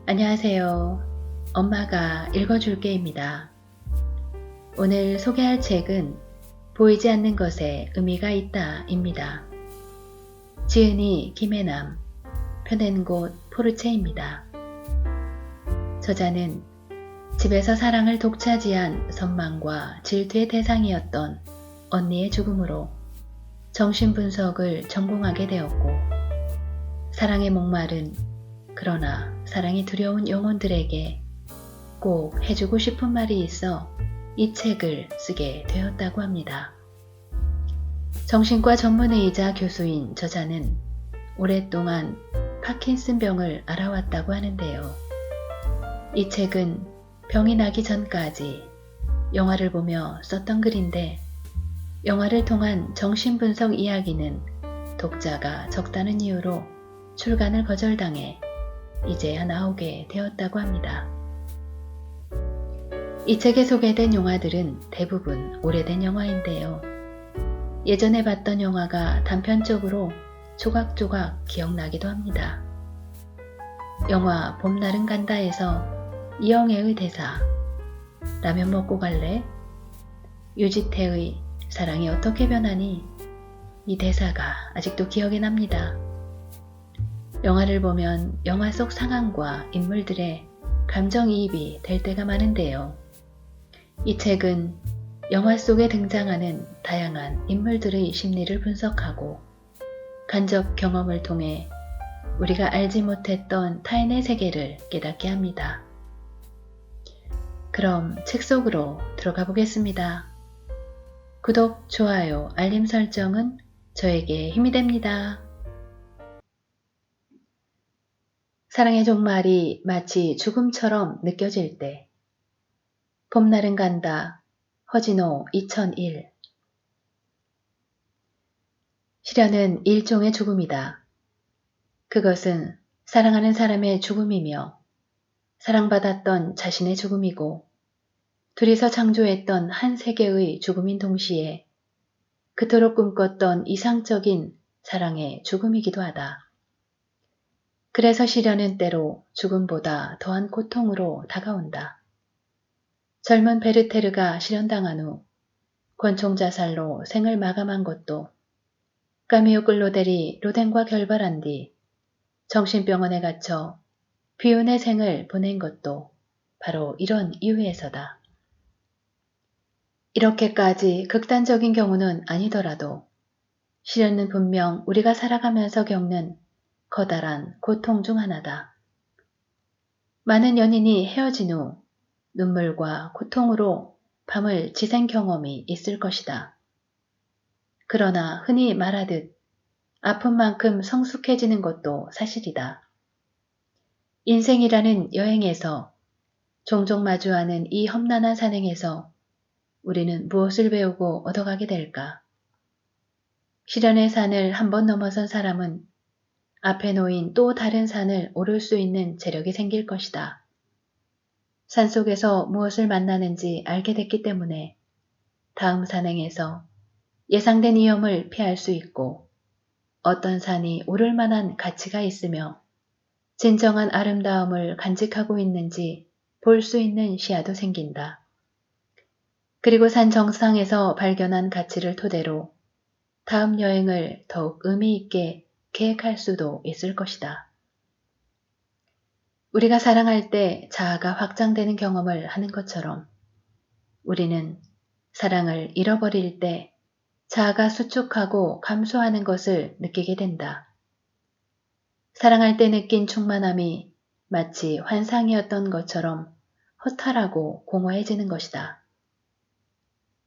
안녕하세요. 엄마가 읽어줄게입니다. 오늘 소개할 책은 보이지 않는 것에 의미가 있다입니다. 지은이 김혜남, 펴낸 곳 포르체입니다. 저자는 집에서 사랑을 독차지한 선망과 질투의 대상이었던 언니의 죽음으로 정신분석을 전공하게 되었고, 사랑에 목마른 그러나 사랑이 두려운 영혼들에게 꼭 해주고 싶은 말이 있어 이 책을 쓰게 되었다고 합니다. 정신과 전문의이자 교수인 저자는 오랫동안 파킨슨병을 앓아왔다고 하는데요. 이 책은 병이 나기 전까지 영화를 보며 썼던 글인데, 영화를 통한 정신분석 이야기는 독자가 적다는 이유로 출간을 거절당해 이제야 나오게 되었다고 합니다. 이 책에 소개된 영화들은 대부분 오래된 영화인데요. 예전에 봤던 영화가 단편적으로 조각조각 기억나기도 합니다. 영화 봄날은 간다에서 이영애의 대사 라면 먹고 갈래? 유지태의 사랑이 어떻게 변하니? 이 대사가 아직도 기억에 납니다. 영화를 보면 영화 속 상황과 인물들의 감정이입이 될 때가 많은데요. 이 책은 영화 속에 등장하는 다양한 인물들의 심리를 분석하고 간접 경험을 통해 우리가 알지 못했던 타인의 세계를 깨닫게 합니다. 그럼 책 속으로 들어가 보겠습니다. 구독, 좋아요, 알림 설정은 저에게 힘이 됩니다. 사랑의 종말이 마치 죽음처럼 느껴질 때. 봄날은 간다. 허진호 2001. 시련은 일종의 죽음이다. 그것은 사랑하는 사람의 죽음이며 사랑받았던 자신의 죽음이고, 둘이서 창조했던 한 세계의 죽음인 동시에 그토록 꿈꿨던 이상적인 사랑의 죽음이기도 하다. 그래서 시련은 때로 죽음보다 더한 고통으로 다가온다. 젊은 베르테르가 실현당한 후 권총 자살로 생을 마감한 것도, 까미오 끌로델이 로댕과 결별한 뒤 정신병원에 갇혀 비운의 생을 보낸 것도 바로 이런 이유에서다. 이렇게까지 극단적인 경우는 아니더라도 시련은 분명 우리가 살아가면서 겪는 커다란 고통 중 하나다. 많은 연인이 헤어진 후 눈물과 고통으로 밤을 지샌 경험이 있을 것이다. 그러나 흔히 말하듯 아픈 만큼 성숙해지는 것도 사실이다. 인생이라는 여행에서 종종 마주하는 이 험난한 산행에서 우리는 무엇을 배우고 얻어가게 될까? 시련의 산을 한번 넘어선 사람은 앞에 놓인 또 다른 산을 오를 수 있는 재력이 생길 것이다. 산속에서 무엇을 만나는지 알게 됐기 때문에 다음 산행에서 예상된 위험을 피할 수 있고, 어떤 산이 오를 만한 가치가 있으며 진정한 아름다움을 간직하고 있는지 볼 수 있는 시야도 생긴다. 그리고 산 정상에서 발견한 가치를 토대로 다음 여행을 더욱 의미 있게 계획할 수도 있을 것이다. 우리가 사랑할 때 자아가 확장되는 경험을 하는 것처럼 우리는 사랑을 잃어버릴 때 자아가 수축하고 감소하는 것을 느끼게 된다. 사랑할 때 느낀 충만함이 마치 환상이었던 것처럼 허탈하고 공허해지는 것이다.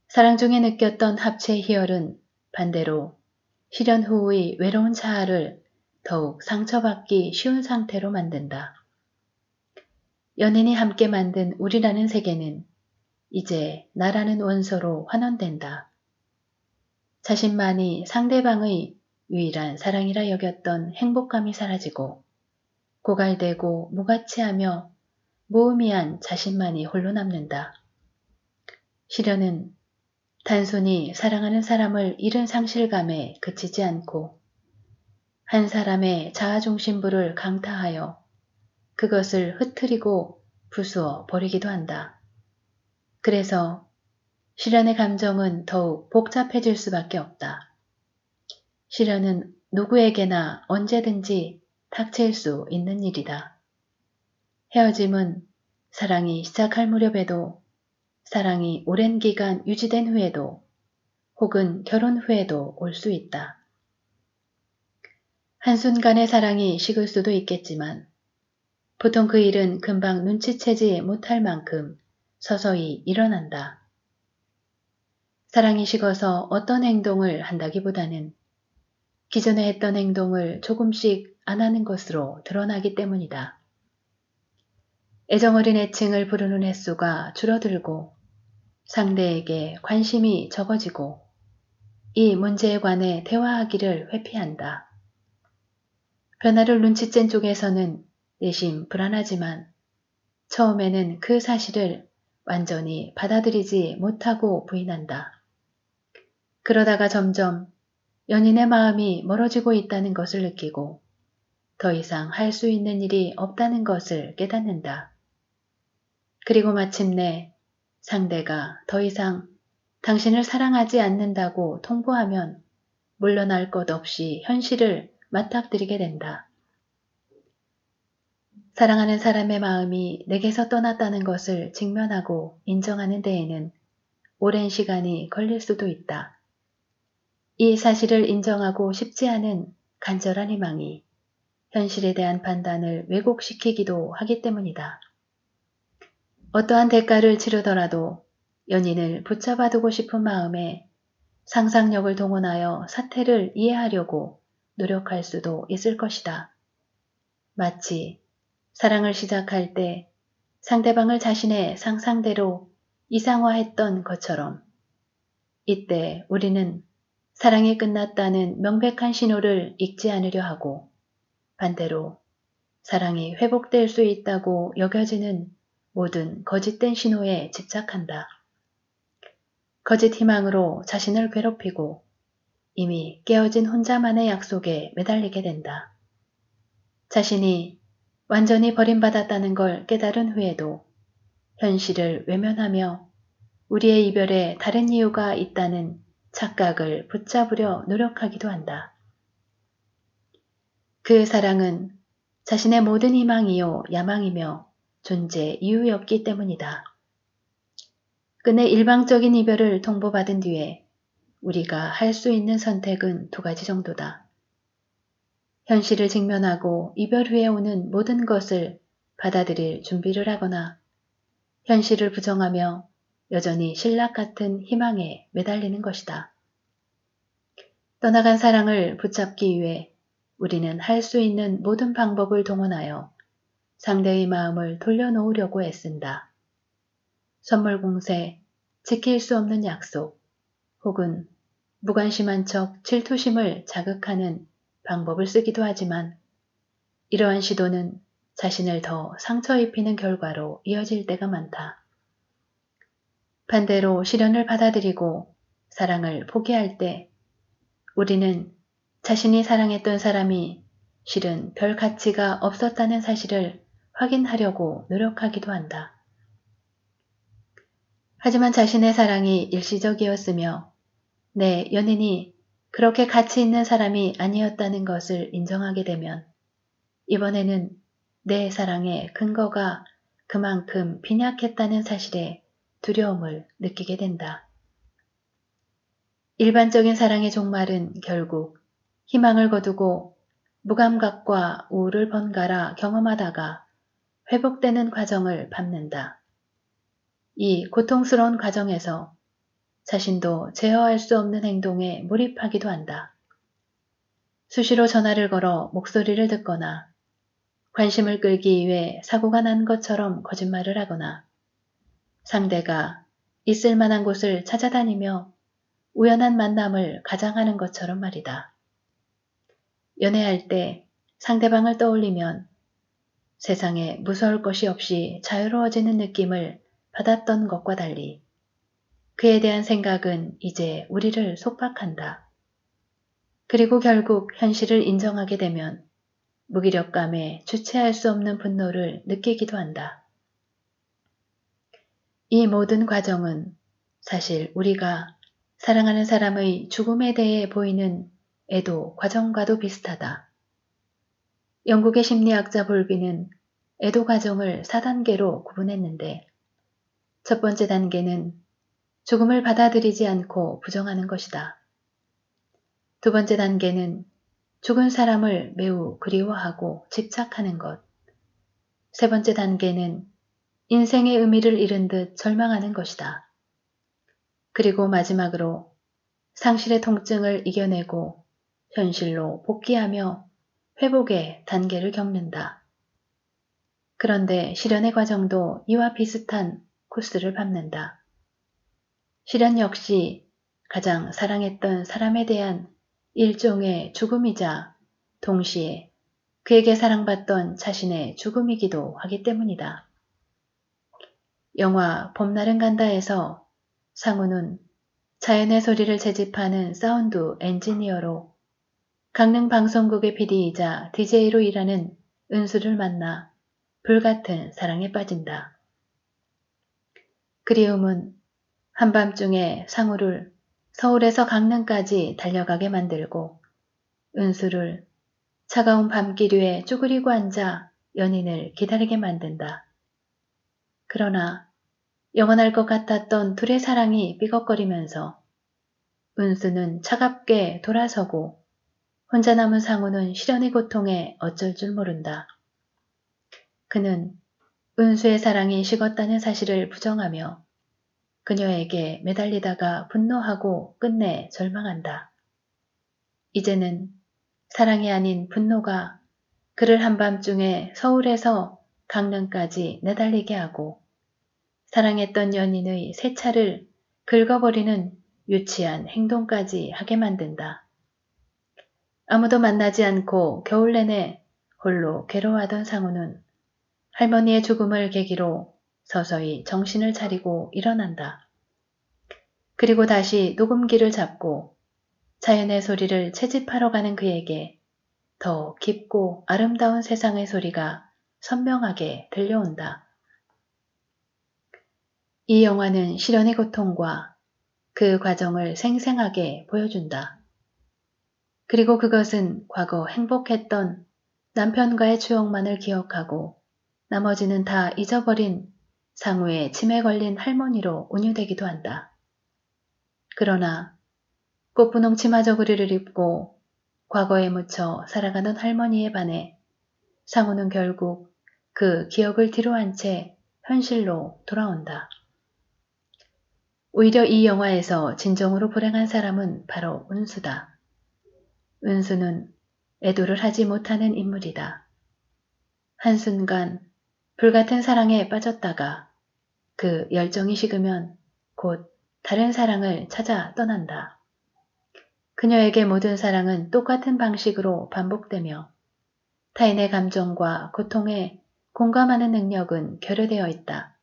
사랑 중에 느꼈던 합체의 희열은 반대로 실현 후의 외로운 자아를 더욱 상처받기 쉬운 상태로 만든다. 연인이 함께 만든 우리라는 세계는 이제 나라는 원소로 환원된다. 자신만이 상대방의 유일한 사랑이라 여겼던 행복감이 사라지고 고갈되고 무가치하며 무의미한 자신만이 홀로 남는다. 시련은 단순히 사랑하는 사람을 잃은 상실감에 그치지 않고 한 사람의 자아중심부를 강타하여 그것을 흐트리고 부수어 버리기도 한다. 그래서 시련의 감정은 더욱 복잡해질 수밖에 없다. 시련은 누구에게나 언제든지 닥칠 수 있는 일이다. 헤어짐은 사랑이 시작할 무렵에도, 사랑이 오랜 기간 유지된 후에도, 혹은 결혼 후에도 올 수 있다. 한순간의 사랑이 식을 수도 있겠지만 보통 그 일은 금방 눈치채지 못할 만큼 서서히 일어난다. 사랑이 식어서 어떤 행동을 한다기보다는 기존에 했던 행동을 조금씩 안 하는 것으로 드러나기 때문이다. 애정어린 애칭을 부르는 횟수가 줄어들고 상대에게 관심이 적어지고 이 문제에 관해 대화하기를 회피한다. 변화를 눈치챈 쪽에서는 내심 불안하지만 처음에는 그 사실을 완전히 받아들이지 못하고 부인한다. 그러다가 점점 연인의 마음이 멀어지고 있다는 것을 느끼고 더 이상 할 수 있는 일이 없다는 것을 깨닫는다. 그리고 마침내 상대가 더 이상 당신을 사랑하지 않는다고 통보하면 물러날 것 없이 현실을 맞닥뜨리게 된다. 사랑하는 사람의 마음이 내게서 떠났다는 것을 직면하고 인정하는 데에는 오랜 시간이 걸릴 수도 있다. 이 사실을 인정하고 싶지 않은 간절한 희망이 현실에 대한 판단을 왜곡시키기도 하기 때문이다. 어떠한 대가를 치르더라도 연인을 붙잡아두고 싶은 마음에 상상력을 동원하여 사태를 이해하려고 노력할 수도 있을 것이다. 마치 사랑을 시작할 때 상대방을 자신의 상상대로 이상화했던 것처럼 이때 우리는 사랑이 끝났다는 명백한 신호를 읽지 않으려 하고 반대로 사랑이 회복될 수 있다고 여겨지는 모든 거짓된 신호에 집착한다. 거짓 희망으로 자신을 괴롭히고 이미 깨어진 혼자만의 약속에 매달리게 된다. 자신이 완전히 버림받았다는 걸 깨달은 후에도 현실을 외면하며 우리의 이별에 다른 이유가 있다는 착각을 붙잡으려 노력하기도 한다. 그 사랑은 자신의 모든 희망이요 야망이며 존재 이유였기 때문이다. 끝내 일방적인 이별을 통보받은 뒤에 우리가 할 수 있는 선택은 두 가지 정도다. 현실을 직면하고 이별 후에 오는 모든 것을 받아들일 준비를 하거나 현실을 부정하며 여전히 신락 같은 희망에 매달리는 것이다. 떠나간 사랑을 붙잡기 위해 우리는 할 수 있는 모든 방법을 동원하여 상대의 마음을 돌려놓으려고 애쓴다. 선물 공세, 지킬 수 없는 약속, 혹은 무관심한 척 질투심을 자극하는 방법을 쓰기도 하지만 이러한 시도는 자신을 더 상처 입히는 결과로 이어질 때가 많다. 반대로 시련을 받아들이고 사랑을 포기할 때 우리는 자신이 사랑했던 사람이 실은 별 가치가 없었다는 사실을 확인하려고 노력하기도 한다. 하지만 자신의 사랑이 일시적이었으며 내 연인이 그렇게 가치 있는 사람이 아니었다는 것을 인정하게 되면 이번에는 내 사랑의 근거가 그만큼 빈약했다는 사실에 두려움을 느끼게 된다. 일반적인 사랑의 종말은 결국 희망을 거두고 무감각과 우울을 번갈아 경험하다가 회복되는 과정을 밟는다. 이 고통스러운 과정에서 자신도 제어할 수 없는 행동에 몰입하기도 한다. 수시로 전화를 걸어 목소리를 듣거나 관심을 끌기 위해 사고가 난 것처럼 거짓말을 하거나 상대가 있을 만한 곳을 찾아다니며 우연한 만남을 가장하는 것처럼 말이다. 연애할 때 상대방을 떠올리면 세상에 무서울 것이 없이 자유로워지는 느낌을 받았던 것과 달리 그에 대한 생각은 이제 우리를 속박한다. 그리고 결국 현실을 인정하게 되면 무기력감에 주체할 수 없는 분노를 느끼기도 한다. 이 모든 과정은 사실 우리가 사랑하는 사람의 죽음에 대해 보이는 애도 과정과도 비슷하다. 영국의 심리학자 볼비는 애도 과정을 4단계로 구분했는데 첫 번째 단계는 죽음을 받아들이지 않고 부정하는 것이다. 두 번째 단계는 죽은 사람을 매우 그리워하고 집착하는 것. 세 번째 단계는 인생의 의미를 잃은 듯 절망하는 것이다. 그리고 마지막으로 상실의 통증을 이겨내고 현실로 복귀하며 회복의 단계를 겪는다. 그런데 실현의 과정도 이와 비슷한 코스를 밟는다. 실현 역시 가장 사랑했던 사람에 대한 일종의 죽음이자 동시에 그에게 사랑받던 자신의 죽음이기도 하기 때문이다. 영화 봄날은 간다에서 상우는 자연의 소리를 채집하는 사운드 엔지니어로 강릉 방송국의 PD이자 DJ로 일하는 은수를 만나 불같은 사랑에 빠진다. 그리움은 한밤중에 상우를 서울에서 강릉까지 달려가게 만들고 은수를 차가운 밤기류에 쭈그리고 앉아 연인을 기다리게 만든다. 그러나 영원할 것 같았던 둘의 사랑이 삐걱거리면서 은수는 차갑게 돌아서고 혼자 남은 상우는 실연의 고통에 어쩔 줄 모른다. 그는 은수의 사랑이 식었다는 사실을 부정하며 그녀에게 매달리다가 분노하고 끝내 절망한다. 이제는 사랑이 아닌 분노가 그를 한밤중에 서울에서 강릉까지 내달리게 하고 사랑했던 연인의 새 차를 긁어버리는 유치한 행동까지 하게 만든다. 아무도 만나지 않고 겨울 내내 홀로 괴로워하던 상우는 할머니의 죽음을 계기로 서서히 정신을 차리고 일어난다. 그리고 다시 녹음기를 잡고 자연의 소리를 채집하러 가는 그에게 더 깊고 아름다운 세상의 소리가 선명하게 들려온다. 이 영화는 실연의 고통과 그 과정을 생생하게 보여준다. 그리고 그것은 과거 행복했던 남편과의 추억만을 기억하고 나머지는 다 잊어버린 상우의 치매 걸린 할머니로 운유되기도 한다. 그러나 꽃분홍 치마 저고리를 입고 과거에 묻혀 살아가던 할머니에 반해 상우는 결국 그 기억을 뒤로한 채 현실로 돌아온다. 오히려 이 영화에서 진정으로 불행한 사람은 바로 은수다. 은수는 애도를 하지 못하는 인물이다. 한순간 불같은 사랑에 빠졌다가 그 열정이 식으면 곧 다른 사랑을 찾아 떠난다. 그녀에게 모든 사랑은 똑같은 방식으로 반복되며 타인의 감정과 고통에 공감하는 능력은 결여되어 있다.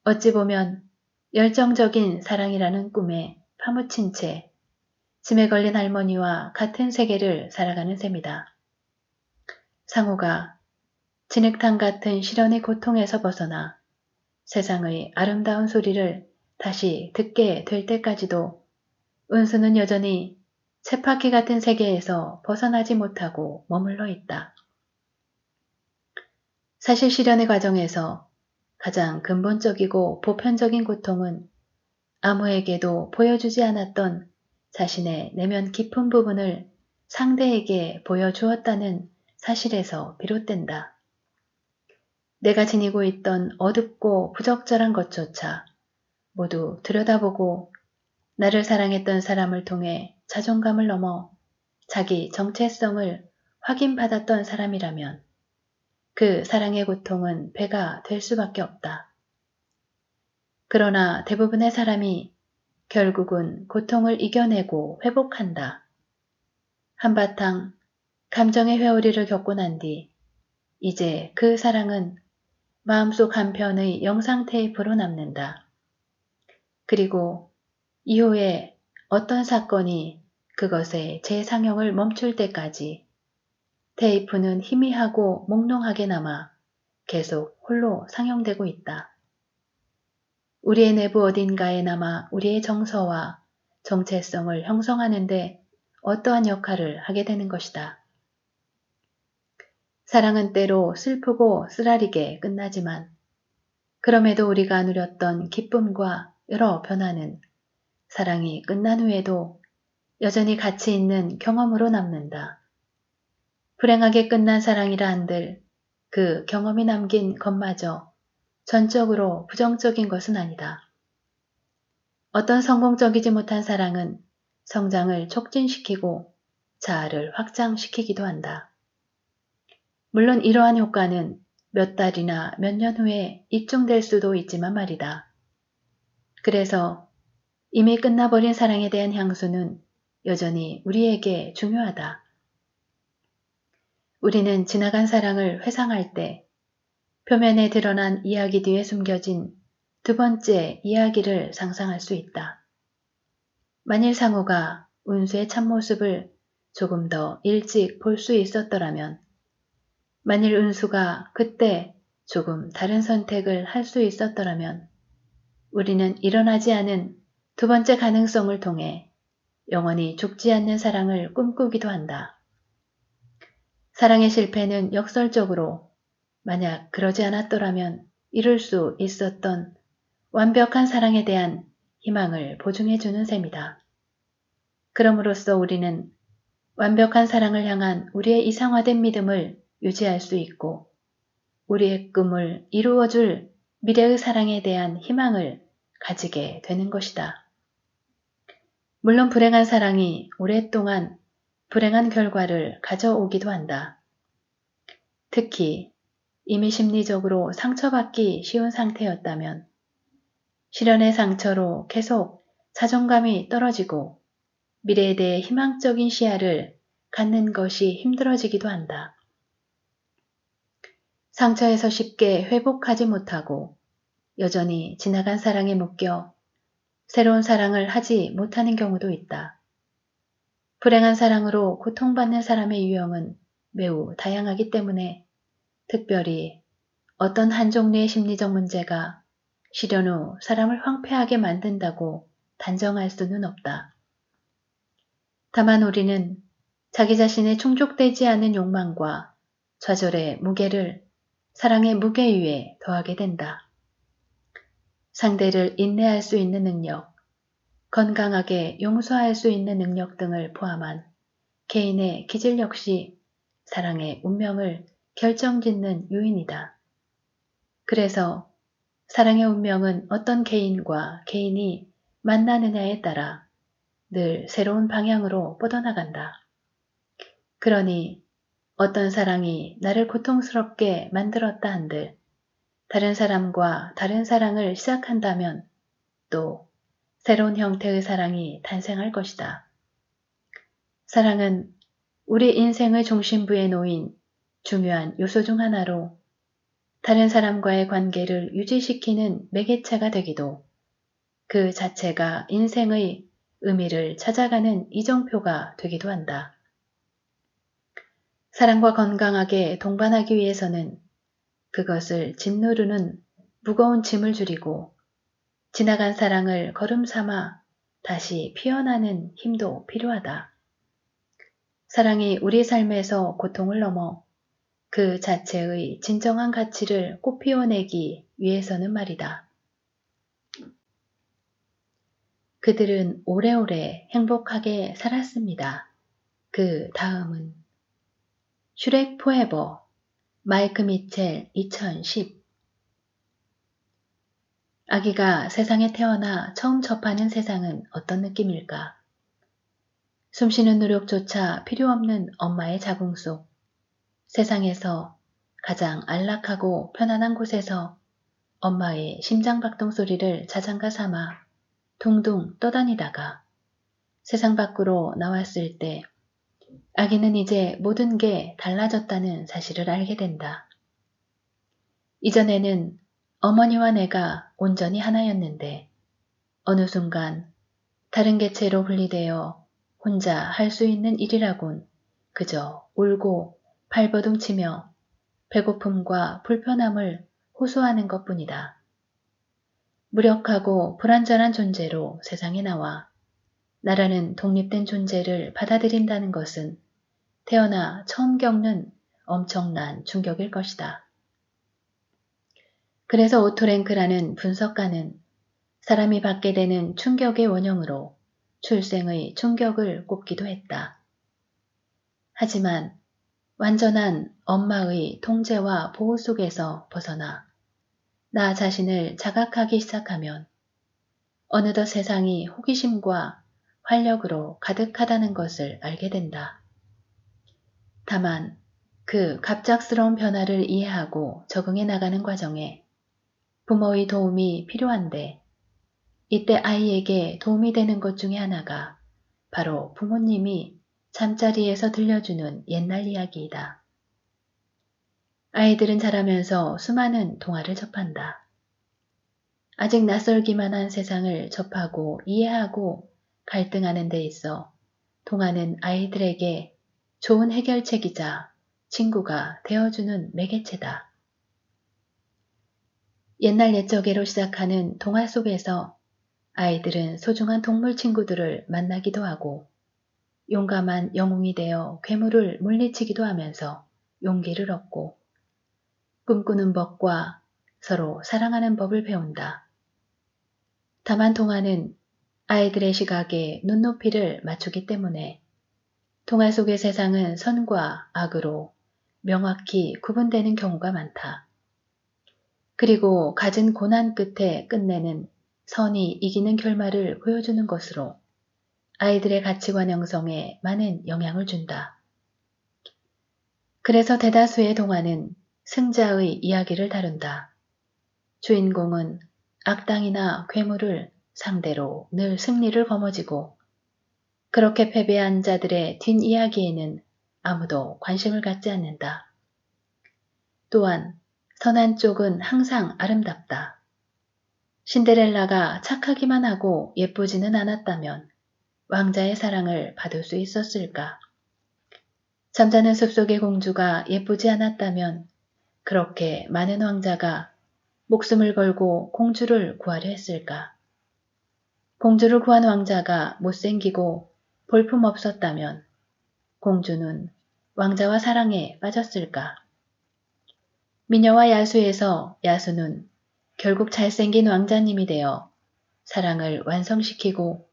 어찌 보면 열정적인 사랑이라는 꿈에 파묻힌 채 짐에 걸린 할머니와 같은 세계를 살아가는 셈이다. 상우가 진흙탕 같은 실연의 고통에서 벗어나 세상의 아름다운 소리를 다시 듣게 될 때까지도 은수는 여전히 쳇바퀴 같은 세계에서 벗어나지 못하고 머물러 있다. 사실 실연의 과정에서 가장 근본적이고 보편적인 고통은 아무에게도 보여주지 않았던 자신의 내면 깊은 부분을 상대에게 보여주었다는 사실에서 비롯된다. 내가 지니고 있던 어둡고 부적절한 것조차 모두 들여다보고 나를 사랑했던 사람을 통해 자존감을 넘어 자기 정체성을 확인받았던 사람이라면 그 사랑의 고통은 배가 될 수밖에 없다. 그러나 대부분의 사람이 결국은 고통을 이겨내고 회복한다. 한바탕 감정의 회오리를 겪고 난 뒤 이제 그 사랑은 마음속 한편의 영상 테이프로 남는다. 그리고 이후에 어떤 사건이 그것의 재상영을 멈출 때까지 테이프는 희미하고 몽롱하게 남아 계속 홀로 상영되고 있다. 우리의 내부 어딘가에 남아 우리의 정서와 정체성을 형성하는데 어떠한 역할을 하게 되는 것이다. 사랑은 때로 슬프고 쓰라리게 끝나지만 그럼에도 우리가 누렸던 기쁨과 여러 변화는 사랑이 끝난 후에도 여전히 가치 있는 경험으로 남는다. 불행하게 끝난 사랑이라 한들 그 경험이 남긴 것마저 전적으로 부정적인 것은 아니다. 어떤 성공적이지 못한 사랑은 성장을 촉진시키고 자아를 확장시키기도 한다. 물론 이러한 효과는 몇 달이나 몇 년 후에 입증될 수도 있지만 말이다. 그래서 이미 끝나버린 사랑에 대한 향수는 여전히 우리에게 중요하다. 우리는 지나간 사랑을 회상할 때 표면에 드러난 이야기 뒤에 숨겨진 두 번째 이야기를 상상할 수 있다. 만일 상우가 운수의 참모습을 조금 더 일찍 볼 수 있었더라면, 만일 은수가 그때 조금 다른 선택을 할 수 있었더라면, 우리는 일어나지 않은 두 번째 가능성을 통해 영원히 죽지 않는 사랑을 꿈꾸기도 한다. 사랑의 실패는 역설적으로 만약 그러지 않았더라면 이룰 수 있었던 완벽한 사랑에 대한 희망을 보증해 주는 셈이다. 그럼으로써 우리는 완벽한 사랑을 향한 우리의 이상화된 믿음을 유지할 수 있고 우리의 꿈을 이루어줄 미래의 사랑에 대한 희망을 가지게 되는 것이다. 물론 불행한 사랑이 오랫동안 불행한 결과를 가져오기도 한다. 특히 이미 심리적으로 상처받기 쉬운 상태였다면 실연의 상처로 계속 자존감이 떨어지고 미래에 대해 희망적인 시야를 갖는 것이 힘들어지기도 한다. 상처에서 쉽게 회복하지 못하고 여전히 지나간 사랑에 묶여 새로운 사랑을 하지 못하는 경우도 있다. 불행한 사랑으로 고통받는 사람의 유형은 매우 다양하기 때문에 특별히 어떤 한 종류의 심리적 문제가 실연 후 사람을 황폐하게 만든다고 단정할 수는 없다. 다만 우리는 자기 자신의 충족되지 않은 욕망과 좌절의 무게를 사랑의 무게 위에 더하게 된다. 상대를 인내할 수 있는 능력, 건강하게 용서할 수 있는 능력 등을 포함한 개인의 기질 역시 사랑의 운명을 결정짓는 요인이다. 그래서 사랑의 운명은 어떤 개인과 개인이 만나느냐에 따라 늘 새로운 방향으로 뻗어나간다. 그러니 어떤 사랑이 나를 고통스럽게 만들었다 한들 다른 사람과 다른 사랑을 시작한다면 또 새로운 형태의 사랑이 탄생할 것이다. 사랑은 우리 인생의 중심부에 놓인 중요한 요소 중 하나로 다른 사람과의 관계를 유지시키는 매개체가 되기도 그 자체가 인생의 의미를 찾아가는 이정표가 되기도 한다. 사랑과 건강하게 동반하기 위해서는 그것을 짓누르는 무거운 짐을 줄이고 지나간 사랑을 걸음 삼아 다시 피어나는 힘도 필요하다. 사랑이 우리 삶에서 고통을 넘어 그 자체의 진정한 가치를 꽃피워내기 위해서는 말이다. 그들은 오래오래 행복하게 살았습니다. 그 다음은 슈렉 포에버, 마이크 미첼 2010 아기가 세상에 태어나 처음 접하는 세상은 어떤 느낌일까? 숨쉬는 노력조차 필요 없는 엄마의 자궁 속 세상에서 가장 안락하고 편안한 곳에서 엄마의 심장박동 소리를 자장가 삼아 둥둥 떠다니다가 세상 밖으로 나왔을 때 아기는 이제 모든 게 달라졌다는 사실을 알게 된다. 이전에는 어머니와 내가 온전히 하나였는데 어느 순간 다른 개체로 분리되어 혼자 할 수 있는 일이라곤 그저 울고 발버둥치며 배고픔과 불편함을 호소하는 것뿐이다. 무력하고 불완전한 존재로 세상에 나와 나라는 독립된 존재를 받아들인다는 것은 태어나 처음 겪는 엄청난 충격일 것이다. 그래서 오토랭크라는 분석가는 사람이 받게 되는 충격의 원형으로 출생의 충격을 꼽기도 했다. 하지만 완전한 엄마의 통제와 보호 속에서 벗어나 나 자신을 자각하기 시작하면 어느덧 세상이 호기심과 활력으로 가득하다는 것을 알게 된다. 다만 그 갑작스러운 변화를 이해하고 적응해 나가는 과정에 부모의 도움이 필요한데 이때 아이에게 도움이 되는 것 중에 하나가 바로 부모님이 잠자리에서 들려주는 옛날 이야기이다. 아이들은 자라면서 수많은 동화를 접한다. 아직 낯설기만 한 세상을 접하고 이해하고 갈등하는 데 있어 동화는 아이들에게 좋은 해결책이자 친구가 되어주는 매개체다. 옛날 옛적에로 시작하는 동화 속에서 아이들은 소중한 동물 친구들을 만나기도 하고 용감한 영웅이 되어 괴물을 물리치기도 하면서 용기를 얻고 꿈꾸는 법과 서로 사랑하는 법을 배운다. 다만 동화는 아이들의 시각에 눈높이를 맞추기 때문에 동화 속의 세상은 선과 악으로 명확히 구분되는 경우가 많다. 그리고 갖은 고난 끝에 끝내는 선이 이기는 결말을 보여주는 것으로 아이들의 가치관 형성에 많은 영향을 준다. 그래서 대다수의 동화는 승자의 이야기를 다룬다. 주인공은 악당이나 괴물을 상대로 늘 승리를 거머쥐고 그렇게 패배한 자들의 뒷이야기에는 아무도 관심을 갖지 않는다. 또한 선한 쪽은 항상 아름답다. 신데렐라가 착하기만 하고 예쁘지는 않았다면 왕자의 사랑을 받을 수 있었을까? 잠자는 숲속의 공주가 예쁘지 않았다면 그렇게 많은 왕자가 목숨을 걸고 공주를 구하려 했을까? 공주를 구한 왕자가 못생기고 볼품없었다면 공주는 왕자와 사랑에 빠졌을까? 미녀와 야수에서 야수는 결국 잘생긴 왕자님이 되어 사랑을 완성시키고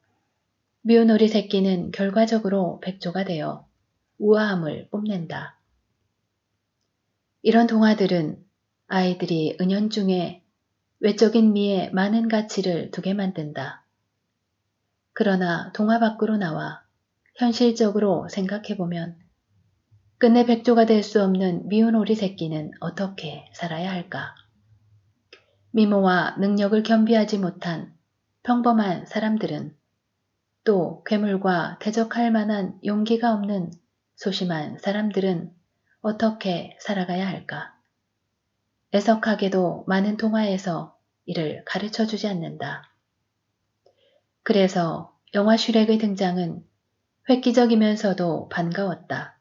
미운 오리 새끼는 결과적으로 백조가 되어 우아함을 뽐낸다. 이런 동화들은 아이들이 은연중에 외적인 미에 많은 가치를 두게 만든다. 그러나 동화 밖으로 나와 현실적으로 생각해보면 끝내 백조가 될 수 없는 미운 오리 새끼는 어떻게 살아야 할까? 미모와 능력을 겸비하지 못한 평범한 사람들은 또 괴물과 대적할 만한 용기가 없는 소심한 사람들은 어떻게 살아가야 할까? 애석하게도 많은 동화에서 이를 가르쳐 주지 않는다. 그래서 영화 슈렉의 등장은 획기적이면서도 반가웠다.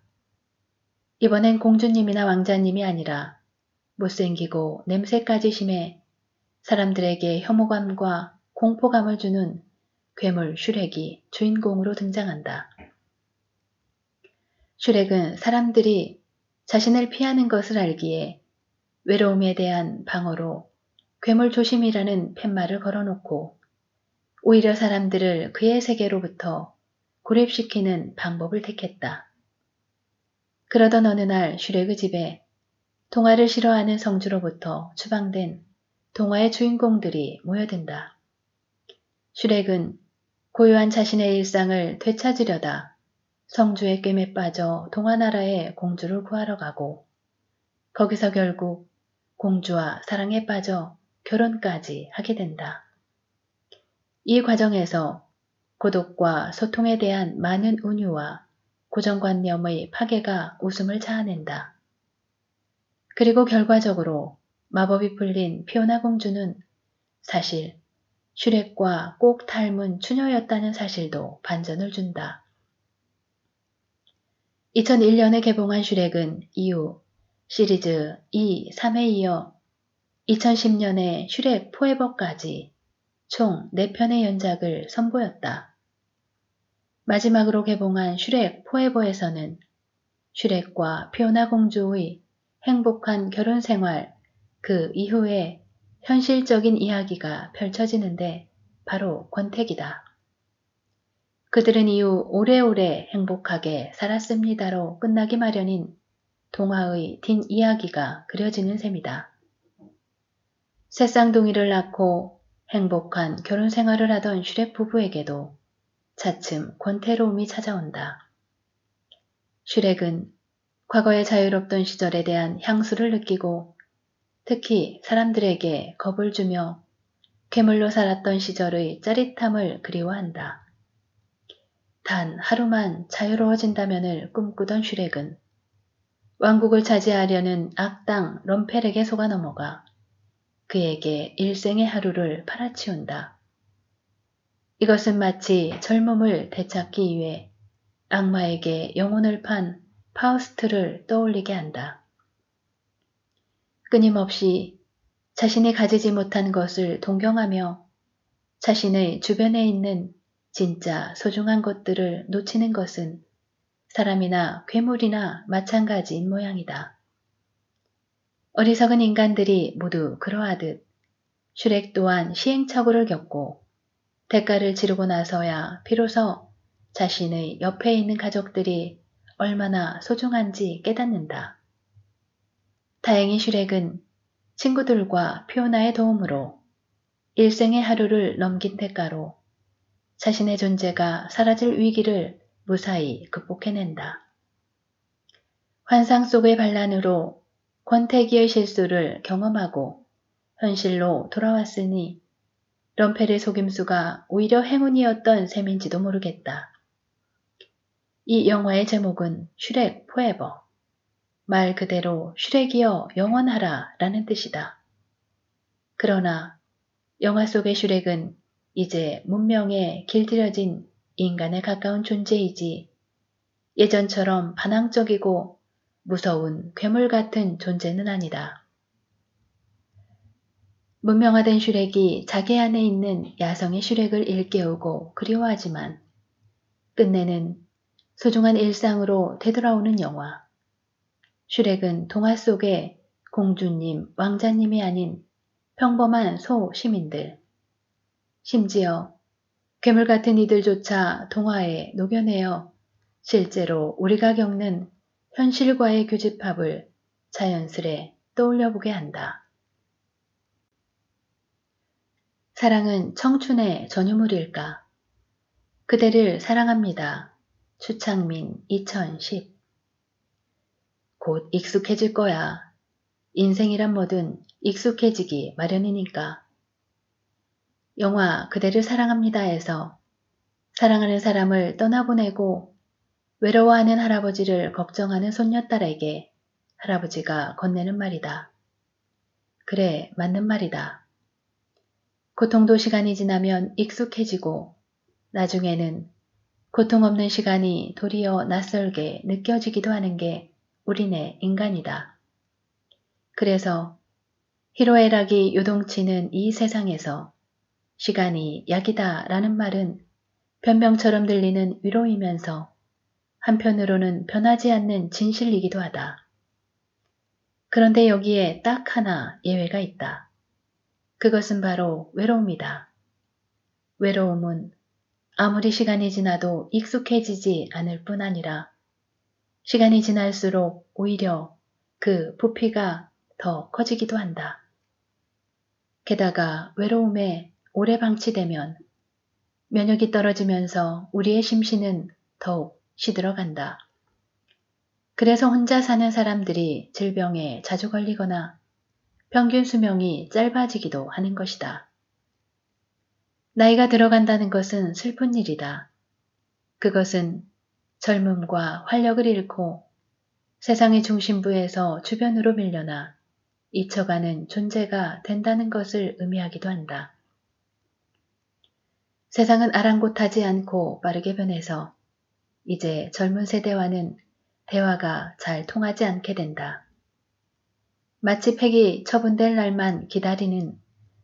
이번엔 공주님이나 왕자님이 아니라 못생기고 냄새까지 심해 사람들에게 혐오감과 공포감을 주는 괴물 슈렉이 주인공으로 등장한다. 슈렉은 사람들이 자신을 피하는 것을 알기에 외로움에 대한 방어로 괴물 조심이라는 팻말을 걸어놓고 오히려 사람들을 그의 세계로부터 고립시키는 방법을 택했다. 그러던 어느 날 슈렉의 집에 동화를 싫어하는 성주로부터 추방된 동화의 주인공들이 모여든다. 슈렉은 고요한 자신의 일상을 되찾으려다 성주의 꿰매 빠져 동화나라의 공주를 구하러 가고 거기서 결국 공주와 사랑에 빠져 결혼까지 하게 된다. 이 과정에서 고독과 소통에 대한 많은 운유와 고정관념의 파괴가 웃음을 자아낸다. 그리고 결과적으로 마법이 풀린 피오나 공주는 사실 슈렉과 꼭 닮은 추녀였다는 사실도 반전을 준다. 2001년에 개봉한 슈렉은 이후 시리즈 2, 3에 이어 2010년에 슈렉 포에버까지 총 4편의 연작을 선보였다. 마지막으로 개봉한 슈렉 포에버에서는 슈렉과 피오나 공주의 행복한 결혼 생활 그 이후에 현실적인 이야기가 펼쳐지는데 바로 권태기다. 그들은 이후 오래오래 행복하게 살았습니다로 끝나기 마련인 동화의 뒷이야기가 그려지는 셈이다. 새쌍둥이를 낳고 행복한 결혼 생활을 하던 슈렉 부부에게도 차츰 권태로움이 찾아온다. 슈렉은 과거의 자유롭던 시절에 대한 향수를 느끼고 특히 사람들에게 겁을 주며 괴물로 살았던 시절의 짜릿함을 그리워한다. 단 하루만 자유로워진다면을 꿈꾸던 슈렉은 왕국을 차지하려는 악당 럼펠에게 속아 넘어가 그에게 일생의 하루를 팔아치운다. 이것은 마치 젊음을 되찾기 위해 악마에게 영혼을 판 파우스트를 떠올리게 한다. 끊임없이 자신이 가지지 못한 것을 동경하며 자신의 주변에 있는 진짜 소중한 것들을 놓치는 것은 사람이나 괴물이나 마찬가지인 모양이다. 어리석은 인간들이 모두 그러하듯 슈렉 또한 시행착오를 겪고 대가를 치르고 나서야 비로소 자신의 옆에 있는 가족들이 얼마나 소중한지 깨닫는다. 다행히 슈렉은 친구들과 피오나의 도움으로 일생의 하루를 넘긴 대가로 자신의 존재가 사라질 위기를 무사히 극복해낸다. 환상 속의 반란으로 권태기의 실수를 경험하고 현실로 돌아왔으니 럼펠의 속임수가 오히려 행운이었던 셈인지도 모르겠다. 이 영화의 제목은 슈렉 포에버, 말 그대로 슈렉이여 영원하라 라는 뜻이다. 그러나 영화 속의 슈렉은 이제 문명에 길들여진 인간에 가까운 존재이지 예전처럼 반항적이고 무서운 괴물 같은 존재는 아니다. 문명화된 슈렉이 자기 안에 있는 야성의 슈렉을 일깨우고 그리워하지만 끝내는 소중한 일상으로 되돌아오는 영화. 슈렉은 동화 속의 공주님, 왕자님이 아닌 평범한 소 시민들, 심지어 괴물 같은 이들조차 동화에 녹여내어 실제로 우리가 겪는 현실과의 교집합을 자연스레 떠올려보게 한다. 사랑은 청춘의 전유물일까? 그대를 사랑합니다. 추창민 2010 곧 익숙해질 거야. 인생이란 뭐든 익숙해지기 마련이니까. 영화 그대를 사랑합니다에서 사랑하는 사람을 떠나보내고 외로워하는 할아버지를 걱정하는 손녀딸에게 할아버지가 건네는 말이다. 그래, 맞는 말이다. 고통도 시간이 지나면 익숙해지고 나중에는 고통 없는 시간이 도리어 낯설게 느껴지기도 하는 게 우리네 인간이다. 그래서 히로애락이 요동치는 이 세상에서 시간이 약이다 라는 말은 변명처럼 들리는 위로이면서 한편으로는 변하지 않는 진실이기도 하다. 그런데 여기에 딱 하나 예외가 있다. 그것은 바로 외로움이다. 외로움은 아무리 시간이 지나도 익숙해지지 않을 뿐 아니라 시간이 지날수록 오히려 그 부피가 더 커지기도 한다. 게다가 외로움에 오래 방치되면 면역이 떨어지면서 우리의 심신은 더욱 시들어간다. 그래서 혼자 사는 사람들이 질병에 자주 걸리거나 평균 수명이 짧아지기도 하는 것이다. 나이가 들어간다는 것은 슬픈 일이다. 그것은 젊음과 활력을 잃고 세상의 중심부에서 주변으로 밀려나 잊혀가는 존재가 된다는 것을 의미하기도 한다. 세상은 아랑곳하지 않고 빠르게 변해서 이제 젊은 세대와는 대화가 잘 통하지 않게 된다. 마치 폐기 처분될 날만 기다리는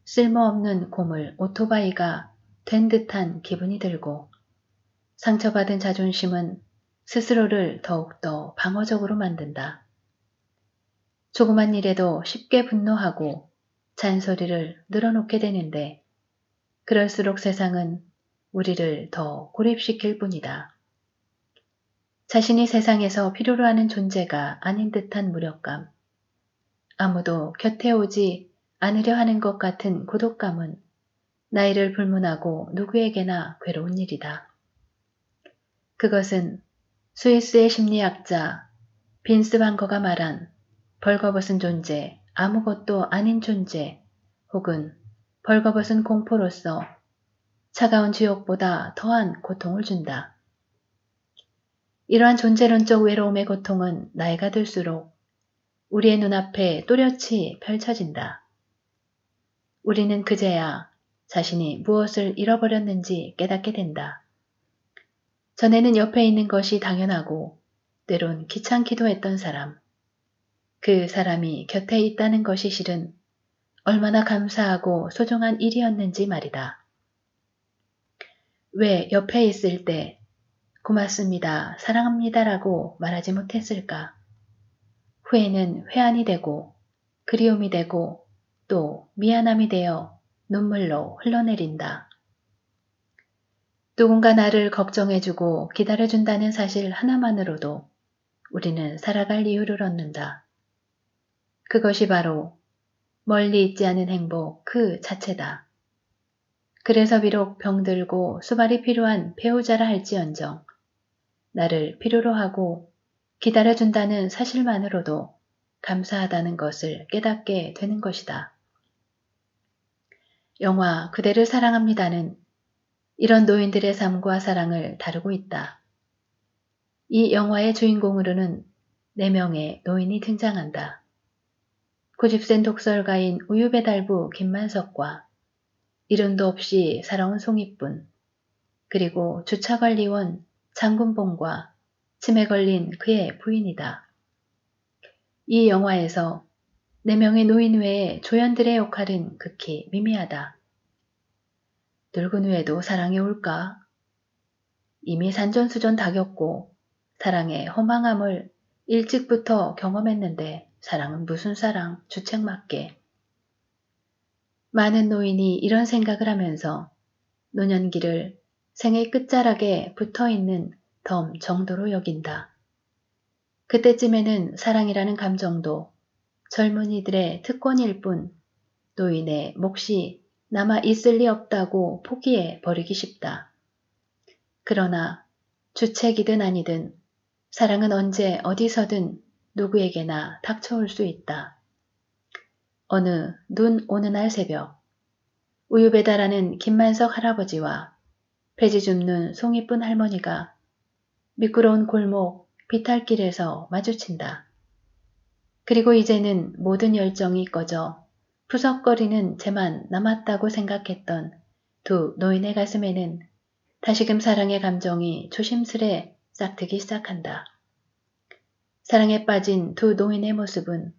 쓸모없는 고물 오토바이가 된 듯한 기분이 들고 상처받은 자존심은 스스로를 더욱더 방어적으로 만든다. 조그만 일에도 쉽게 분노하고 잔소리를 늘어놓게 되는데 그럴수록 세상은 우리를 더 고립시킬 뿐이다. 자신이 세상에서 필요로 하는 존재가 아닌 듯한 무력감, 아무도 곁에 오지 않으려 하는 것 같은 고독감은 나이를 불문하고 누구에게나 괴로운 일이다. 그것은 스위스의 심리학자 빈스 방거가 말한 벌거벗은 존재, 아무것도 아닌 존재 혹은 벌거벗은 공포로서 차가운 지옥보다 더한 고통을 준다. 이러한 존재론적 외로움의 고통은 나이가 들수록 우리의 눈앞에 또렷이 펼쳐진다. 우리는 그제야 자신이 무엇을 잃어버렸는지 깨닫게 된다. 전에는 옆에 있는 것이 당연하고 때론 귀찮기도 했던 사람. 그 사람이 곁에 있다는 것이 실은 얼마나 감사하고 소중한 일이었는지 말이다. 왜 옆에 있을 때 고맙습니다, 사랑합니다라고 말하지 못했을까? 후회는 회한이 되고 그리움이 되고 또 미안함이 되어 눈물로 흘러내린다. 누군가 나를 걱정해주고 기다려준다는 사실 하나만으로도 우리는 살아갈 이유를 얻는다. 그것이 바로 멀리 있지 않은 행복 그 자체다. 그래서 비록 병들고 수발이 필요한 배우자라 할지언정 나를 필요로 하고 기다려준다는 사실만으로도 감사하다는 것을 깨닫게 되는 것이다. 영화 그대를 사랑합니다는 이런 노인들의 삶과 사랑을 다루고 있다. 이 영화의 주인공으로는 4명의 노인이 등장한다. 고집센 독설가인 우유배달부 김만석과 이름도 없이 살아온 송이뿐, 그리고 주차관리원 장군봉과 치매 걸린 그의 부인이다. 이 영화에서 4명의 노인 외에 조연들의 역할은 극히 미미하다. 늙은 후에도 사랑이 올까? 이미 산전수전 다 겪고 사랑의 허망함을 일찍부터 경험했는데 사랑은 무슨 사랑, 주책맞게. 많은 노인이 이런 생각을 하면서 노년기를 생의 끝자락에 붙어있는 덤 정도로 여긴다. 그때쯤에는 사랑이라는 감정도 젊은이들의 특권일 뿐 노인의 몫이 남아 있을 리 없다고 포기해 버리기 쉽다. 그러나 주책이든 아니든 사랑은 언제 어디서든 누구에게나 닥쳐올 수 있다. 어느 눈 오는 날 새벽 우유 배달하는 김만석 할아버지와 폐지 줍는 송이뿐 할머니가 미끄러운 골목 비탈길에서 마주친다. 그리고 이제는 모든 열정이 꺼져 푸석거리는 채만 남았다고 생각했던 두 노인의 가슴에는 다시금 사랑의 감정이 조심스레 싹트기 시작한다. 사랑에 빠진 두 노인의 모습은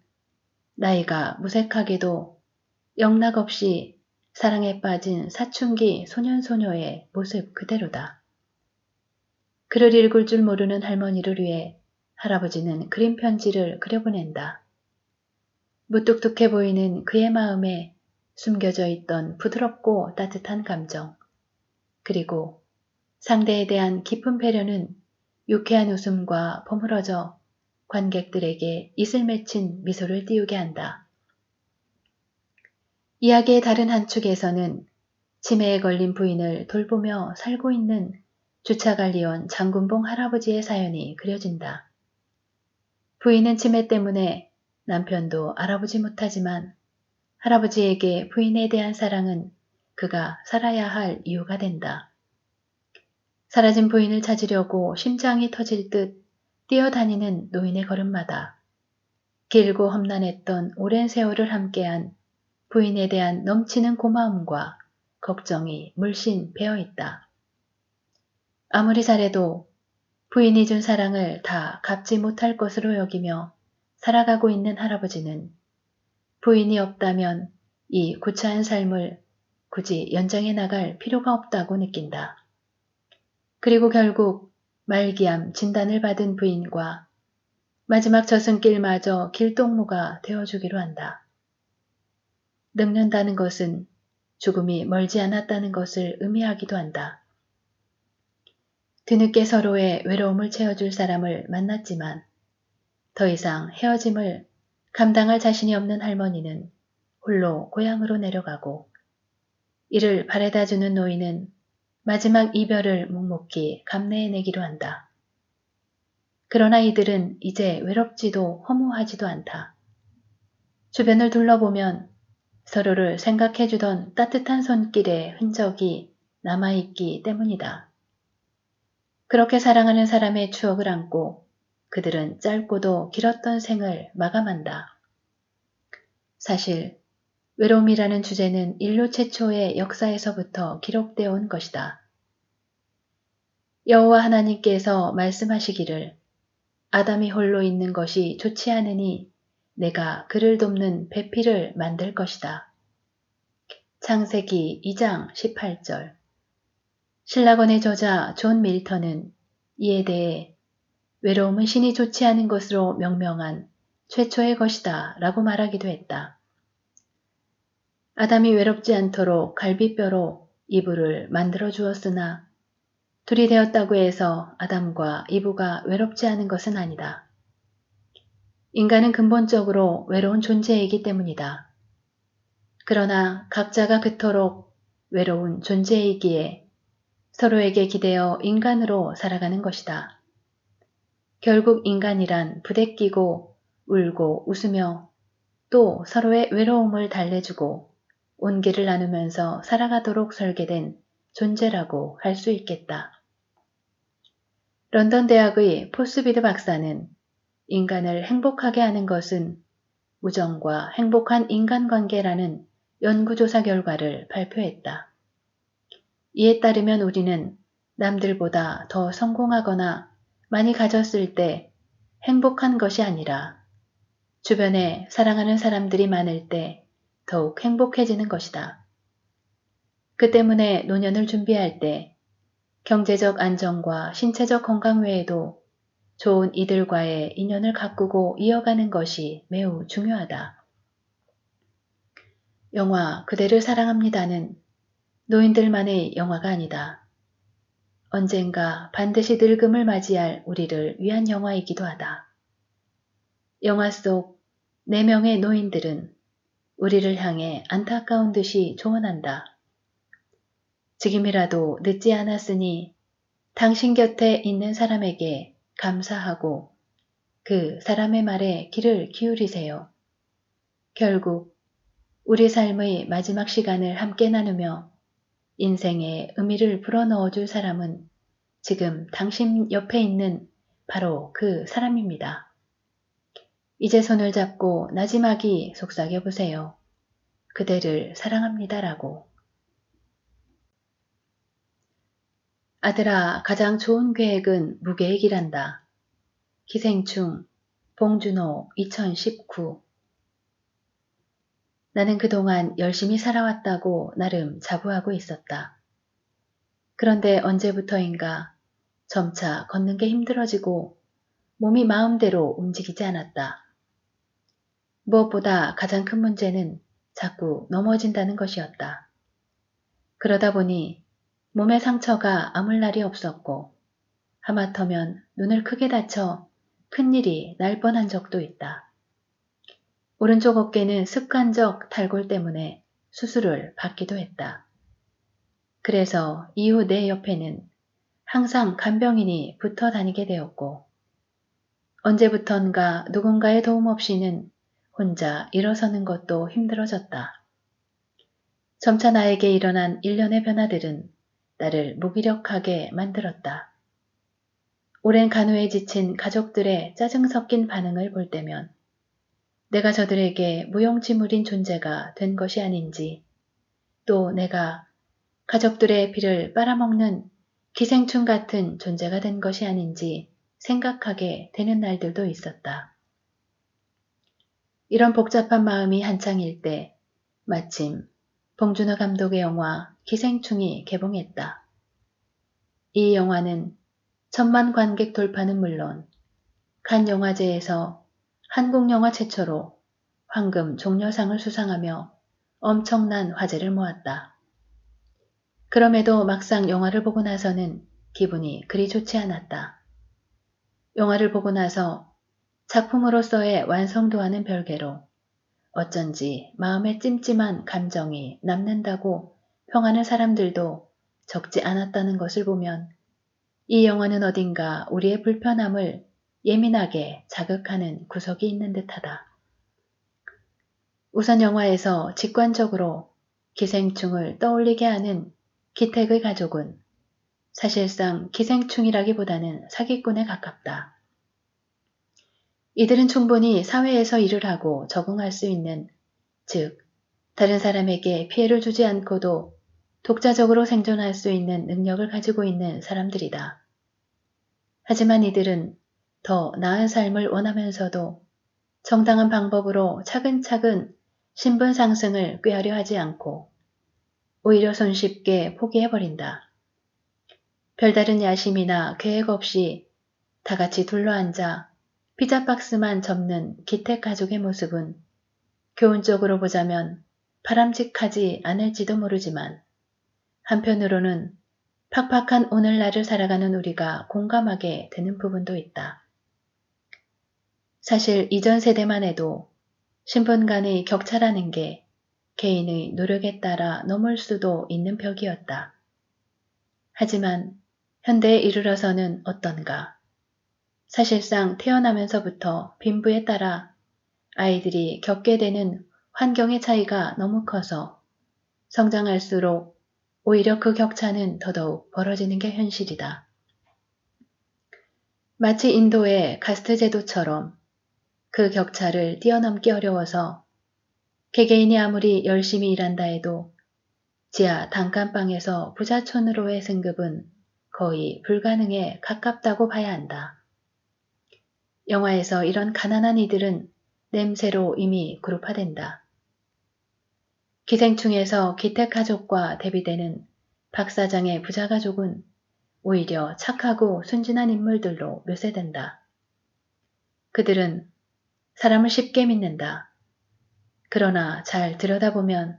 나이가 무색하게도 영락없이 사랑에 빠진 사춘기 소년소녀의 모습 그대로다. 글을 읽을 줄 모르는 할머니를 위해 할아버지는 그림 편지를 그려보낸다. 무뚝뚝해 보이는 그의 마음에 숨겨져 있던 부드럽고 따뜻한 감정, 그리고 상대에 대한 깊은 배려는 유쾌한 웃음과 버무러져 관객들에게 이슬 맺힌 미소를 띄우게 한다. 이야기의 다른 한 축에서는 치매에 걸린 부인을 돌보며 살고 있는 주차관리원 장군봉 할아버지의 사연이 그려진다. 부인은 치매 때문에 남편도 알아보지 못하지만 할아버지에게 부인에 대한 사랑은 그가 살아야 할 이유가 된다. 사라진 부인을 찾으려고 심장이 터질 듯 뛰어다니는 노인의 걸음마다 길고 험난했던 오랜 세월을 함께한 부인에 대한 넘치는 고마움과 걱정이 물씬 배어 있다. 아무리 잘해도 부인이 준 사랑을 다 갚지 못할 것으로 여기며 살아가고 있는 할아버지는 부인이 없다면 이 구차한 삶을 굳이 연장해 나갈 필요가 없다고 느낀다. 그리고 결국 말기암 진단을 받은 부인과 마지막 저승길마저 길동무가 되어주기로 한다. 늙는다는 것은 죽음이 멀지 않았다는 것을 의미하기도 한다. 뒤늦게 서로의 외로움을 채워줄 사람을 만났지만 더 이상 헤어짐을 감당할 자신이 없는 할머니는 홀로 고향으로 내려가고 이를 바래다주는 노인은 마지막 이별을 묵묵히 감내해내기로 한다. 그러나 이들은 이제 외롭지도 허무하지도 않다. 주변을 둘러보면 서로를 생각해주던 따뜻한 손길의 흔적이 남아있기 때문이다. 그렇게 사랑하는 사람의 추억을 안고 그들은 짧고도 길었던 생을 마감한다. 사실 외로움이라는 주제는 인류 최초의 역사에서부터 기록되어 온 것이다. 여호와 하나님께서 말씀하시기를 아담이 홀로 있는 것이 좋지 않으니 내가 그를 돕는 배필을 만들 것이다. 창세기 2장 18절. 신라권의 저자 존 밀턴은 이에 대해 외로움은 신이 좋지 않은 것으로 명명한 최초의 것이다 라고 말하기도 했다. 아담이 외롭지 않도록 갈비뼈로 이브를 만들어 주었으나 둘이 되었다고 해서 아담과 이브가 외롭지 않은 것은 아니다. 인간은 근본적으로 외로운 존재이기 때문이다. 그러나 각자가 그토록 외로운 존재이기에 서로에게 기대어 인간으로 살아가는 것이다. 결국 인간이란 부대끼고 울고 웃으며 또 서로의 외로움을 달래주고 온기를 나누면서 살아가도록 설계된 존재라고 할 수 있겠다. 런던 대학의 포스비드 박사는 인간을 행복하게 하는 것은 우정과 행복한 인간관계라는 연구조사 결과를 발표했다. 이에 따르면 우리는 남들보다 더 성공하거나 많이 가졌을 때 행복한 것이 아니라 주변에 사랑하는 사람들이 많을 때 더욱 행복해지는 것이다. 그 때문에 노년을 준비할 때 경제적 안정과 신체적 건강 외에도 좋은 이들과의 인연을 가꾸고 이어가는 것이 매우 중요하다. 영화 그대를 사랑합니다는 노인들만의 영화가 아니다. 언젠가 반드시 늙음을 맞이할 우리를 위한 영화이기도 하다. 영화 속 4명의 노인들은 우리를 향해 안타까운 듯이 조언한다. 지금이라도 늦지 않았으니 당신 곁에 있는 사람에게 감사하고 그 사람의 말에 귀를 기울이세요. 결국 우리 삶의 마지막 시간을 함께 나누며 인생에 의미를 불어넣어줄 사람은 지금 당신 옆에 있는 바로 그 사람입니다. 이제 손을 잡고 나지막이 속삭여보세요. 그대를 사랑합니다라고. 아들아, 가장 좋은 계획은 무계획이란다. 기생충, 봉준호 2019. 나는 그동안 열심히 살아왔다고 나름 자부하고 있었다. 그런데 언제부터인가 점차 걷는 게 힘들어지고 몸이 마음대로 움직이지 않았다. 무엇보다 가장 큰 문제는 자꾸 넘어진다는 것이었다. 그러다 보니 몸의 상처가 아물 날이 없었고 하마터면 눈을 크게 다쳐 큰일이 날 뻔한 적도 있다. 오른쪽 어깨는 습관적 탈골 때문에 수술을 받기도 했다. 그래서 이후 내 옆에는 항상 간병인이 붙어 다니게 되었고 언제부턴가 누군가의 도움 없이는 혼자 일어서는 것도 힘들어졌다. 점차 나에게 일어난 일련의 변화들은 나를 무기력하게 만들었다. 오랜 간호에 지친 가족들의 짜증 섞인 반응을 볼 때면 내가 저들에게 무용지물인 존재가 된 것이 아닌지 또 내가 가족들의 피를 빨아먹는 기생충 같은 존재가 된 것이 아닌지 생각하게 되는 날들도 있었다. 이런 복잡한 마음이 한창일 때 마침 봉준호 감독의 영화 기생충이 개봉했다. 이 영화는 1,000만 관객 돌파는 물론 칸 영화제에서 한국 영화 최초로 황금 종려상을 수상하며 엄청난 화제를 모았다. 그럼에도 막상 영화를 보고 나서는 기분이 그리 좋지 않았다. 영화를 보고 나서 작품으로서의 완성도와는 별개로 어쩐지 마음에 찜찜한 감정이 남는다고 평하는 사람들도 적지 않았다는 것을 보면 이 영화는 어딘가 우리의 불편함을 예민하게 자극하는 구석이 있는 듯하다. 우선 영화에서 직관적으로 기생충을 떠올리게 하는 기택의 가족은 사실상 기생충이라기보다는 사기꾼에 가깝다. 이들은 충분히 사회에서 일을 하고 적응할 수 있는, 즉 다른 사람에게 피해를 주지 않고도 독자적으로 생존할 수 있는 능력을 가지고 있는 사람들이다. 하지만 이들은 더 나은 삶을 원하면서도 정당한 방법으로 차근차근 신분 상승을 꾀하려 하지 않고 오히려 손쉽게 포기해버린다. 별다른 야심이나 계획 없이 다 같이 둘러앉아 피자 박스만 접는 기택 가족의 모습은 교훈적으로 보자면 바람직하지 않을지도 모르지만 한편으로는 팍팍한 오늘날을 살아가는 우리가 공감하게 되는 부분도 있다. 사실 이전 세대만 해도 신분 간의 격차라는 게 개인의 노력에 따라 넘을 수도 있는 벽이었다. 하지만 현대에 이르러서는 어떤가? 사실상 태어나면서부터 빈부에 따라 아이들이 겪게 되는 환경의 차이가 너무 커서 성장할수록 오히려 그 격차는 더더욱 벌어지는 게 현실이다. 마치 인도의 카스트 제도처럼 그 격차를 뛰어넘기 어려워서 개개인이 아무리 열심히 일한다 해도 지하 단칸방에서 부자촌으로의 승급은 거의 불가능에 가깝다고 봐야 한다. 영화에서 이런 가난한 이들은 냄새로 이미 그룹화된다. 기생충에서 기택가족과 대비되는 박 사장의 부자가족은 오히려 착하고 순진한 인물들로 묘사된다. 그들은 사람을 쉽게 믿는다. 그러나 잘 들여다보면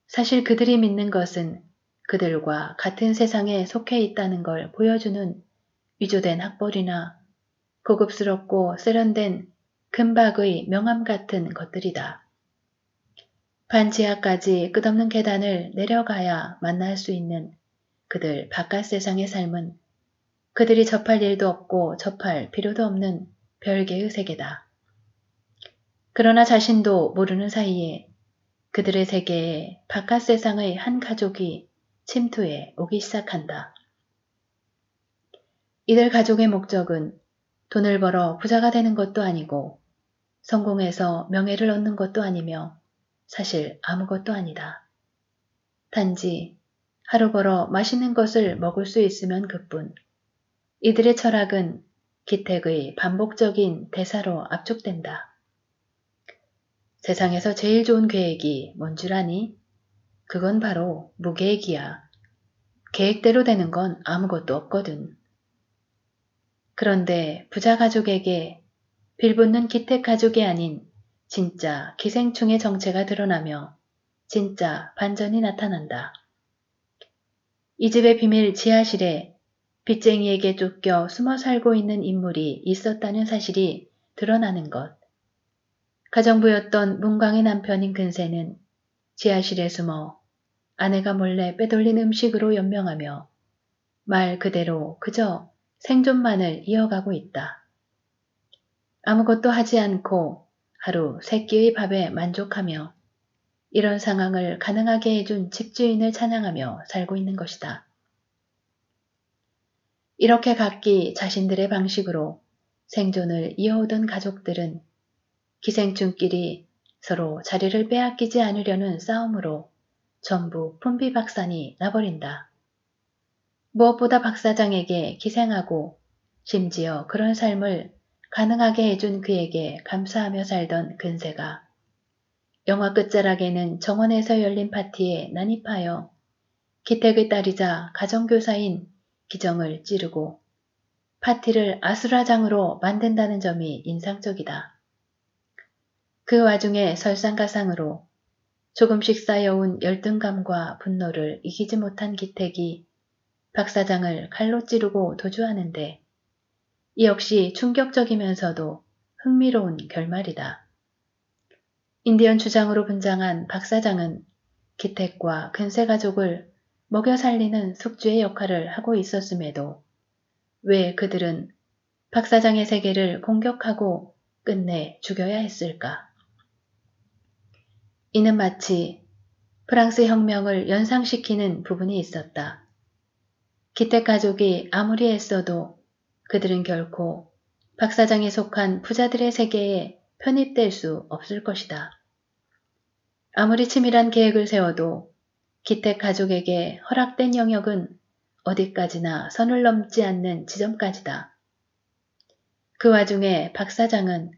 사실 그들이 믿는 것은 그들과 같은 세상에 속해 있다는 걸 보여주는 위조된 학벌이나 고급스럽고 세련된 금박의 명함 같은 것들이다. 반지하까지 끝없는 계단을 내려가야 만날 수 있는 그들 바깥 세상의 삶은 그들이 접할 일도 없고 접할 필요도 없는 별개의 세계다. 그러나 자신도 모르는 사이에 그들의 세계에 바깥 세상의 한 가족이 침투해 오기 시작한다. 이들 가족의 목적은 돈을 벌어 부자가 되는 것도 아니고 성공해서 명예를 얻는 것도 아니며 사실 아무것도 아니다. 단지 하루 벌어 맛있는 것을 먹을 수 있으면 그뿐. 이들의 철학은 기택의 반복적인 대사로 압축된다. 세상에서 제일 좋은 계획이 뭔 줄 아니? 그건 바로 무계획이야. 계획대로 되는 건 아무것도 없거든. 그런데 부자 가족에게 빌붙는 기택 가족이 아닌 진짜 기생충의 정체가 드러나며 진짜 반전이 나타난다. 이 집의 비밀 지하실에 빚쟁이에게 쫓겨 숨어 살고 있는 인물이 있었다는 사실이 드러나는 것. 가정부였던 문광의 남편인 근세는 지하실에 숨어 아내가 몰래 빼돌린 음식으로 연명하며 말 그대로 그저 생존만을 이어가고 있다. 아무것도 하지 않고 하루 세 끼의 밥에 만족하며 이런 상황을 가능하게 해준 집주인을 찬양하며 살고 있는 것이다. 이렇게 각기 자신들의 방식으로 생존을 이어오던 가족들은 기생충끼리 서로 자리를 빼앗기지 않으려는 싸움으로 전부 풍비박산이 나버린다. 무엇보다 박 사장에게 기생하고 심지어 그런 삶을 가능하게 해준 그에게 감사하며 살던 근세가 영화 끝자락에는 정원에서 열린 파티에 난입하여 기택의 딸이자 가정교사인 기정을 찌르고 파티를 아수라장으로 만든다는 점이 인상적이다. 그 와중에 설상가상으로 조금씩 쌓여온 열등감과 분노를 이기지 못한 기택이 박 사장을 칼로 찌르고 도주하는데 이 역시 충격적이면서도 흥미로운 결말이다. 인디언 주장으로 분장한 박 사장은 기택과 근세 가족을 먹여 살리는 숙주의 역할을 하고 있었음에도 왜 그들은 박 사장의 세계를 공격하고 끝내 죽여야 했을까? 이는 마치 프랑스 혁명을 연상시키는 부분이 있었다. 기택 가족이 아무리 애써도 그들은 결코 박 사장에 속한 부자들의 세계에 편입될 수 없을 것이다. 아무리 치밀한 계획을 세워도 기택 가족에게 허락된 영역은 어디까지나 선을 넘지 않는 지점까지다. 그 와중에 박 사장은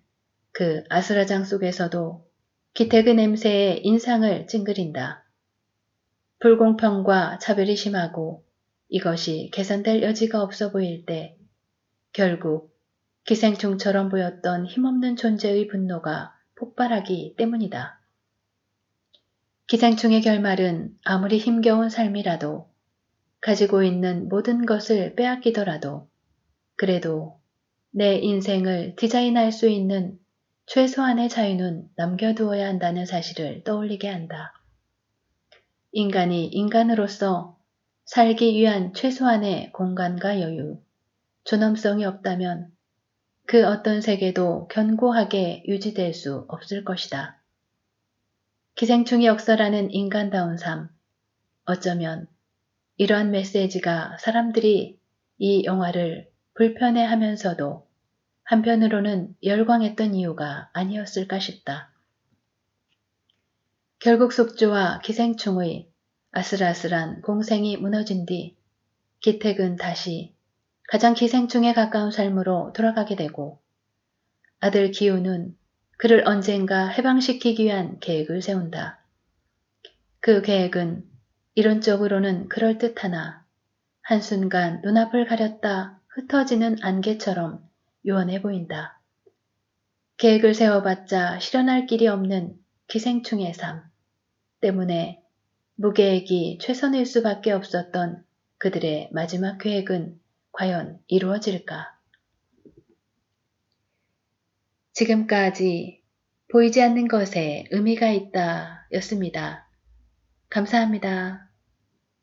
그 아수라장 속에서도 기택의 냄새에 인상을 찡그린다. 불공평과 차별이 심하고 이것이 개선될 여지가 없어 보일 때 결국 기생충처럼 보였던 힘없는 존재의 분노가 폭발하기 때문이다. 기생충의 결말은 아무리 힘겨운 삶이라도 가지고 있는 모든 것을 빼앗기더라도 그래도 내 인생을 디자인할 수 있는 최소한의 자유는 남겨두어야 한다는 사실을 떠올리게 한다. 인간이 인간으로서 살기 위한 최소한의 공간과 여유, 존엄성이 없다면 그 어떤 세계도 견고하게 유지될 수 없을 것이다. 기생충의 역사라는 인간다운 삶, 어쩌면 이러한 메시지가 사람들이 이 영화를 불편해하면서도 한편으로는 열광했던 이유가 아니었을까 싶다. 결국 숙주와 기생충의 아슬아슬한 공생이 무너진 뒤 기택은 다시 가장 기생충에 가까운 삶으로 돌아가게 되고 아들 기우는 그를 언젠가 해방시키기 위한 계획을 세운다. 그 계획은 이론적으로는 그럴듯하나 한순간 눈앞을 가렸다 흩어지는 안개처럼 요원해 보인다. 계획을 세워봤자 실현할 길이 없는 기생충의 삶 때문에 무계획이 최선일 수밖에 없었던 그들의 마지막 계획은 과연 이루어질까? 지금까지 보이지 않는 것에 의미가 있다 였습니다. 감사합니다.